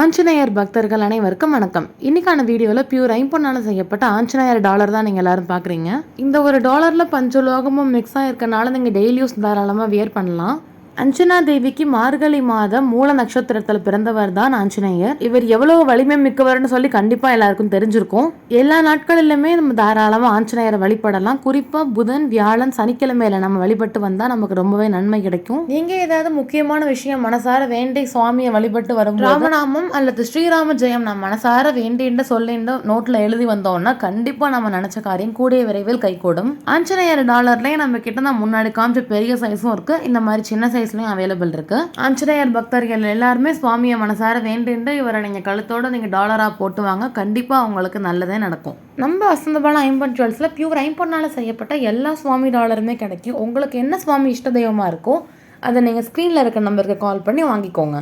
ஆஞ்சநேயர் பக்தர்கள் அனைவருக்கும் வணக்கம். இன்னைக்கான வீடியோவில் பியூர் ஐம்பொன்னால செய்யப்பட்ட ஆஞ்சநேயர் டாலர் தான் நீங்கள் எல்லாரும் பார்க்குறீங்க. இந்த ஒரு டாலரில் பஞ்சலோகமும் மிக்ஸ் ஆகிருக்கனால நீங்கள் டெய்லி யூஸ் தாராளமாக வியர் பண்ணலாம். அஞ்சனா தேவிக்கு மார்கழி மாதம் மூல நட்சத்திரத்தில் பிறந்தவர் தான் ஆஞ்சநேயர். இவர் எவ்வளவு வலிமை மிக்கவர்னு சொல்லி கண்டிப்பா எல்லாருக்கும் தெரிஞ்சிருக்கும். எல்லா நாட்களிலுமே நம்ம தாராளமா ஆஞ்சநேயரை வழிபடலாம். குறிப்பா புதன், வியாழன், சனிக்கிழமையில நம்ம வழிபட்டு வந்தா நமக்கு ரொம்பவே நன்மை கிடைக்கும். நீங்க ஏதாவது முக்கியமான விஷயம் மனசார வேண்டி சுவாமியை வழிபட்டு வரும் ராமநாமம் அல்லது ஸ்ரீராம ஜெயம் நம்ம மனசார வேண்டின்னு சொல்லிட்டு நோட்ல எழுதி வந்தோம்னா கண்டிப்பா நம்ம நினைச்ச காரியம் கூடிய விரைவில் கைகூடும். ஆஞ்சநேயர் டாலர்லயே நம்ம கிட்ட தான் முன்னாடி காமிச்ச பெரிய சைஸும் இருக்கு, இந்த மாதிரி சின்ன சைஸ் அவைலபிள் இருக்கு. ஆஞ்சநேயர் பக்தர்கள் எல்லாருமே சுவாமியை மனசார வேண்டிட்டு இவரை நீங்க கழுத்தோட நீங்க டாலரா போட்டுவாங்க. கண்டிப்பா உங்களுக்கு நல்லதே நடக்கும். நம்ம வசந்தபால ஐம்பொன் ஜுவல்ஸ்ல பியூர் ஐம்பொன்னால செய்யப்பட்ட எல்லா சுவாமி டாலருமே கிடைக்கும். உங்களுக்கு என்ன சுவாமி இஷ்ட தெய்வமா இருக்கோ அதை நீங்க ஸ்கிரீன்ல இருக்க நம்பருக்கு கால் பண்ணி வாங்கிக்கோங்க.